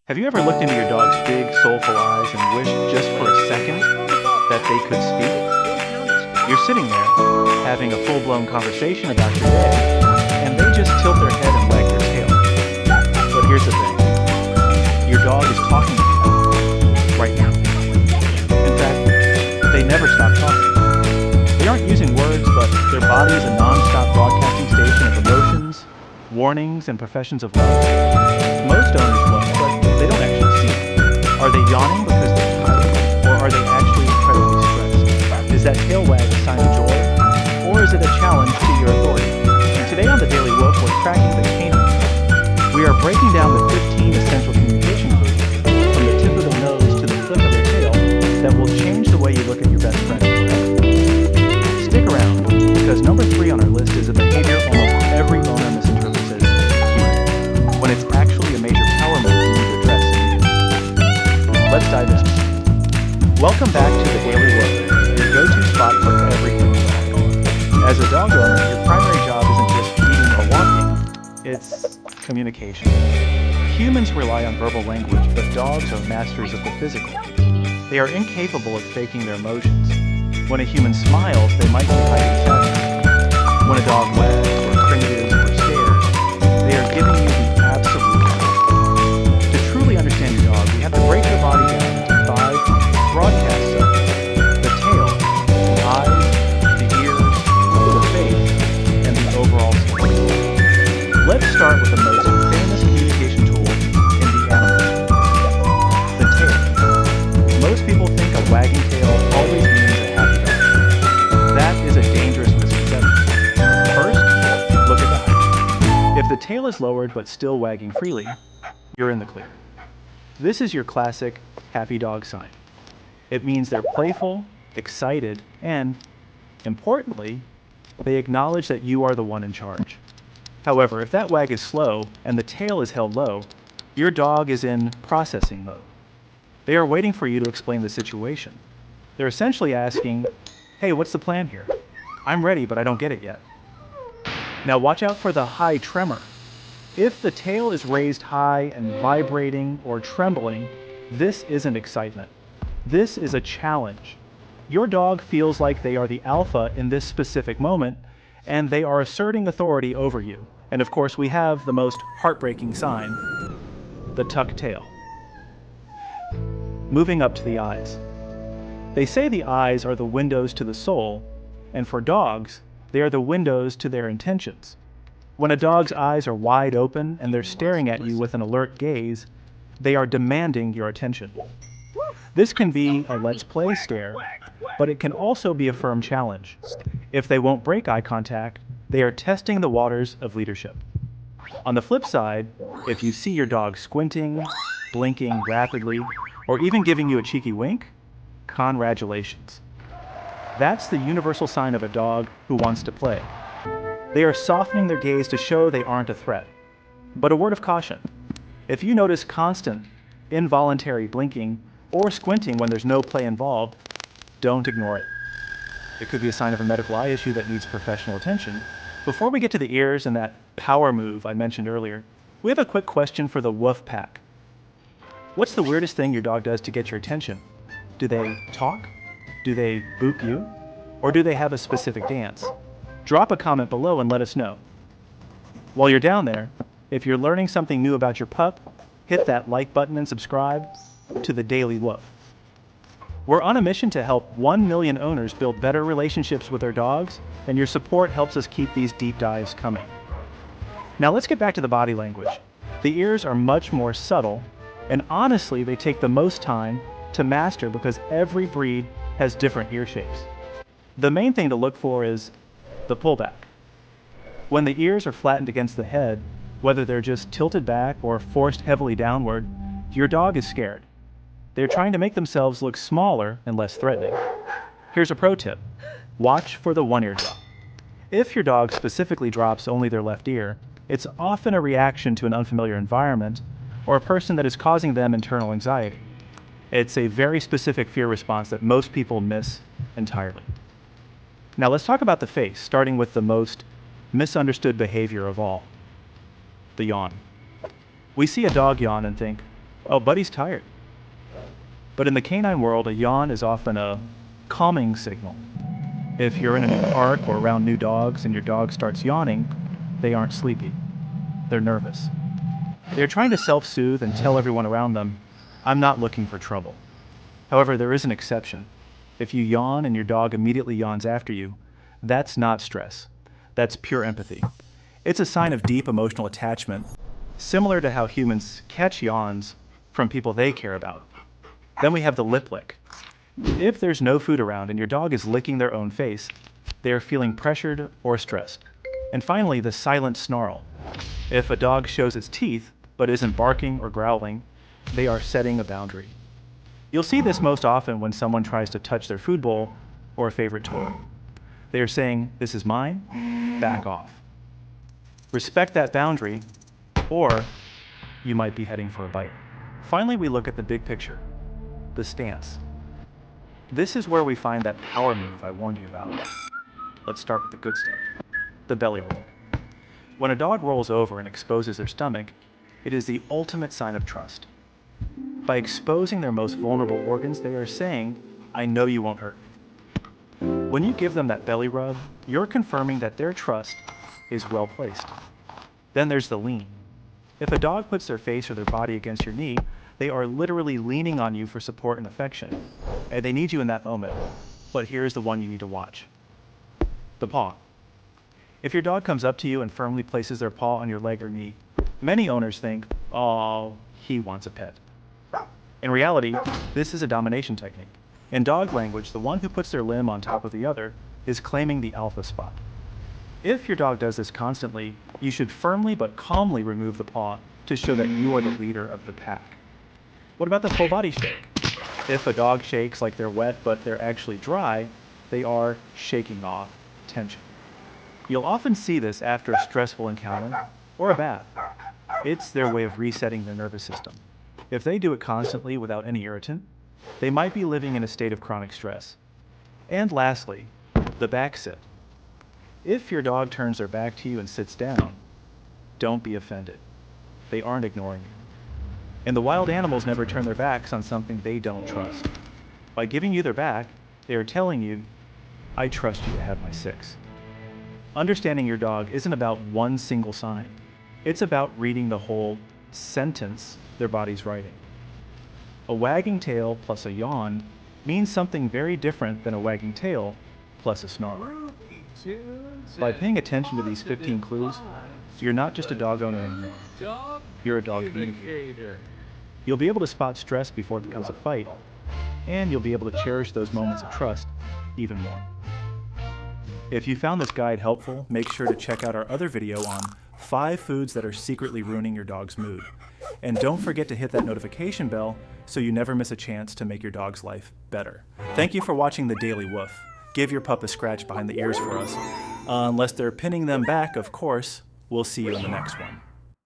Have you ever looked into your dog's big, soulful eyes and wished just for a second that they could speak? You're sitting there, having a full-blown conversation about your day, and they just tilt their head and wag their tail. But here's the thing. Your dog is talking to you right now. In fact, they never stop talking. They aren't using words, but their body is a non-stop broadcasting station of emotions, warnings, and professions of love. Most owners look, but they don't actually see it. Are they yawning because they're tired, or are they actually incredibly stressed? Is that tail wag a sign of joy, or is it a challenge to your authority? And today on the Daily Woof, we're cracking the Canine Code. We are breaking down the 15 essential communication clues, from the tip of the nose to the flick of their tail, that will change the way you look at your best friend forever. Stick around, because number 3 on our list is a behavior almost every owner misinterprets as cute, when it's actually a major power move you need to address immediately. Let's dive in. Welcome back to the Daily Woof, your go-to spot for everything dog. As a dog owner, your primary job isn't just eating or walking, it's communication. Humans rely on verbal language, but dogs are masters of the physical. They are incapable of faking their emotions. When a human smiles, they might be hiding sadness. When a dog wags, or cringes, or stares, they are giving you the absolute truth. To truly understand your dog, we have to break their body down into 5 broadcast zones: the tail, the eyes, the ears, the face, and the overall space. Let's start with the most famous communication tool in the animal kingdom: the tail. Most people think a wagging tail always means a happy dog. That is a dangerous misconception. First, look at the height. If the tail is lowered but still wagging freely, you're in the clear. This is your classic happy dog sign. It means they're playful, excited, and, importantly, they acknowledge that you are the one in charge. However, if that wag is slow and the tail is held low, your dog is in processing mode. They are waiting for you to explain the situation. They're essentially asking, "Hey, what's the plan here? I'm ready, but I don't get it yet." Now watch out for the high tremor. If the tail is raised high and vibrating or trembling, this isn't excitement. This is a challenge. Your dog feels like they are the alpha in this specific moment, and they are asserting authority over you. And of course, we have the most heartbreaking sign, the tucked tail. Moving up to the eyes. They say the eyes are the windows to the soul, and for dogs, they are the windows to their intentions. When a dog's eyes are wide open and they're staring at you with an alert gaze, they are demanding your attention. This can be a let's play stare, but it can also be a firm challenge. If they won't break eye contact, they are testing the waters of leadership. On the flip side, if you see your dog squinting, blinking rapidly, or even giving you a cheeky wink, congratulations. That's the universal sign of a dog who wants to play. They are softening their gaze to show they aren't a threat. But a word of caution: if you notice constant, involuntary blinking or squinting when there's no play involved, don't ignore it. It could be a sign of a medical eye issue that needs professional attention. Before we get to the ears and that power move I mentioned earlier, we have a quick question for the Woof Pack. What's the weirdest thing your dog does to get your attention? Do they talk? Do they boop you? Or do they have a specific dance? Drop a comment below and let us know. While you're down there, if you're learning something new about your pup, hit that like button and subscribe to the Daily Woof. We're on a mission to help 1 million owners build better relationships with their dogs, and your support helps us keep these deep dives coming. Now let's get back to the body language. The ears are much more subtle, and honestly, they take the most time to master because every breed has different ear shapes. The main thing to look for is the pullback. When the ears are flattened against the head, whether they're just tilted back or forced heavily downward, your dog is scared. They're trying to make themselves look smaller and less threatening. Here's a pro tip: watch for the one-ear drop. If your dog specifically drops only their left ear, it's often a reaction to an unfamiliar environment or a person that is causing them internal anxiety. It's a very specific fear response that most people miss entirely. Now let's talk about the face, starting with the most misunderstood behavior of all: the yawn. We see a dog yawn and think, Oh, buddy's tired. But in the canine world, a yawn is often a calming signal. If you're in a new park or around new dogs and your dog starts yawning, they aren't sleepy. They're nervous. They're trying to self-soothe and tell everyone around them, I'm not looking for trouble. However, there is an exception. If you yawn and your dog immediately yawns after you, that's not stress. That's pure empathy. It's a sign of deep emotional attachment, similar to how humans catch yawns from people they care about. Then we have the lip lick. If there's no food around and your dog is licking their own face, they are feeling pressured or stressed. And finally, the silent snarl. If a dog shows its teeth but isn't barking or growling, they are setting a boundary. You'll see this most often when someone tries to touch their food bowl or a favorite toy. They are saying, this is mine, back off. Respect that boundary, or you might be heading for a bite. Finally, we look at the big picture, the stance. This is where we find that power move I warned you about. Let's start with the good stuff, the belly roll. When a dog rolls over and exposes their stomach, it is the ultimate sign of trust. By exposing their most vulnerable organs, they are saying, I know you won't hurt me. When you give them that belly rub, you're confirming that their trust is well placed. Then there's the lean. If a dog puts their face or their body against your knee, they are literally leaning on you for support and affection. And they need you in that moment. But here's the one you need to watch. The paw. If your dog comes up to you and firmly places their paw on your leg or knee, many owners think, oh, he wants a pet. In reality, this is a domination technique. In dog language, the one who puts their limb on top of the other is claiming the alpha spot. If your dog does this constantly, you should firmly but calmly remove the paw to show that you are the leader of the pack. What about the full body shake? If a dog shakes like they're wet but they're actually dry, they are shaking off tension. You'll often see this after a stressful encounter or a bath. It's their way of resetting their nervous system. If they do it constantly without any irritant, they might be living in a state of chronic stress. And lastly, the back sit. If your dog turns their back to you and sits down, don't be offended. They aren't ignoring you. And the wild animals never turn their backs on something they don't trust. By giving you their back, they are telling you, I trust you to have my six. Understanding your dog isn't about one single sign. It's about reading the whole sentence their body's writing. A wagging tail plus a yawn means something very different than a wagging tail plus a snarl. By paying attention to these 15 clues, you're not just a dog owner anymore. You're a dog communicator. You'll be able to spot stress before it becomes a fight, and you'll be able to cherish those moments of trust even more. If you found this guide helpful, make sure to check out our other video on 5 foods that are secretly ruining your dog's mood. And don't forget to hit that notification bell so you never miss a chance to make your dog's life better. Thank you for watching the Daily Woof. Give your pup a scratch behind the ears for us. Unless they're pinning them back, of course. We'll see you in the next one.